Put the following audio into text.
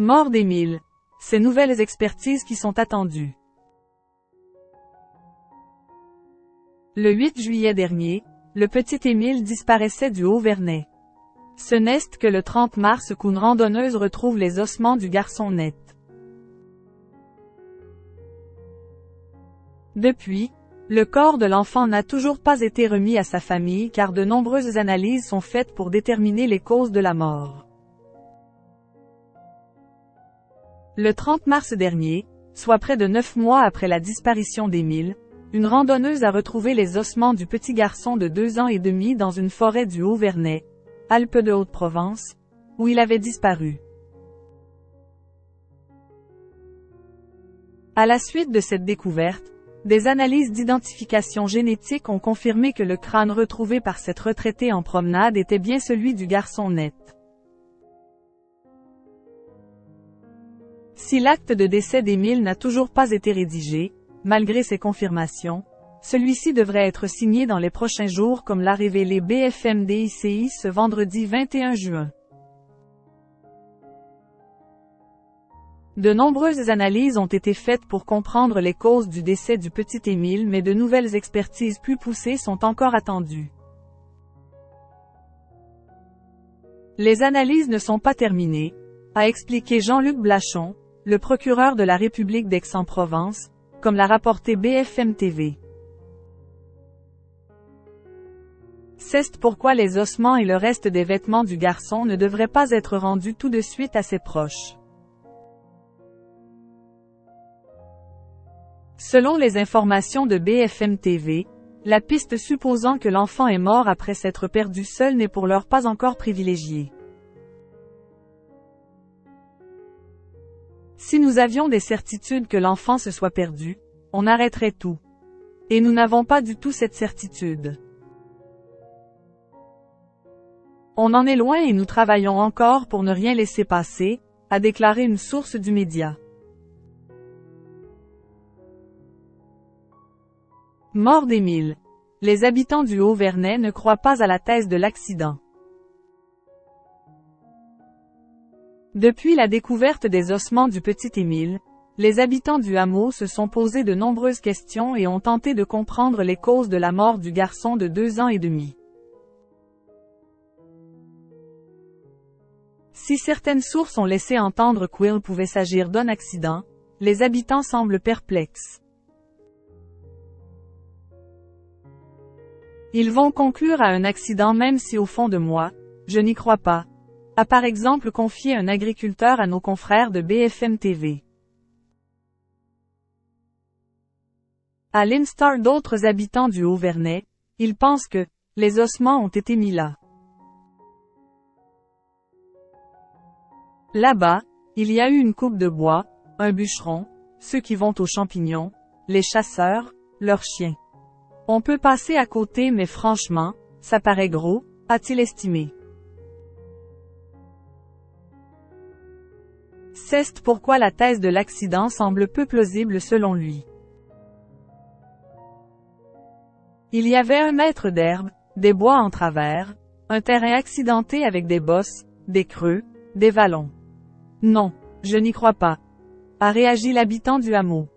Mort d'Émile. Ces nouvelles expertises qui sont attendues. Le 8 juillet dernier, le petit Émile disparaissait du Haut-Vernay. Ce n'est que le 30 mars qu'une randonneuse retrouve les ossements du garçon net. Depuis, le corps de l'enfant n'a toujours pas été remis à sa famille car de nombreuses analyses sont faites pour déterminer les causes de la mort. Le 30 mars dernier, soit près de 9 mois après la disparition d'Émile, une randonneuse a retrouvé les ossements du petit garçon de 2 ans et demi dans une forêt du Haut-Vernay, Alpes de Haute-Provence, où il avait disparu. À la suite de cette découverte, des analyses d'identification génétique ont confirmé que le crâne retrouvé par cette retraitée en promenade était bien celui du garçon net. Si l'acte de décès d'Émile n'a toujours pas été rédigé, malgré ces confirmations, celui-ci devrait être signé dans les prochains jours comme l'a révélé BFM-DICI ce vendredi 21 juin. De nombreuses analyses ont été faites pour comprendre les causes du décès du petit Émile mais de nouvelles expertises plus poussées sont encore attendues. Les analyses ne sont pas terminées, a expliqué Jean-Luc Blachon, le procureur de la République d'Aix-en-Provence, comme l'a rapporté BFM TV. C'est pourquoi les ossements et le reste des vêtements du garçon ne devraient pas être rendus tout de suite à ses proches. Selon les informations de BFM TV, la piste supposant que l'enfant est mort après s'être perdu seul n'est pour l'heure pas encore privilégiée. Si nous avions des certitudes que l'enfant se soit perdu, on arrêterait tout. Et nous n'avons pas du tout cette certitude. On en est loin et nous travaillons encore pour ne rien laisser passer, a déclaré une source du média. Mort d'Émile. Les habitants du Haut-Vernay ne croient pas à la thèse de l'accident. Depuis la découverte des ossements du petit Émile, les habitants du hameau se sont posé de nombreuses questions et ont tenté de comprendre les causes de la mort du garçon de 2 ans et demi. Si certaines sources ont laissé entendre qu'il pouvait s'agir d'un accident, les habitants semblent perplexes. Ils vont conclure à un accident même si au fond de moi, je n'y crois pas, a par exemple confié un agriculteur à nos confrères de BFM TV. À l'instar d'autres habitants du Haut-Vernay, ils pensent que les ossements ont été mis là. Là-bas, il y a eu une coupe de bois, un bûcheron, ceux qui vont aux champignons, les chasseurs, leurs chiens. On peut passer à côté mais franchement, ça paraît gros, a-t-il estimé. C'est pourquoi la thèse de l'accident semble peu plausible selon lui. Il y avait 1 mètre d'herbe, des bois en travers, un terrain accidenté avec des bosses, des creux, des vallons. Non, je n'y crois pas, a réagi l'habitant du hameau.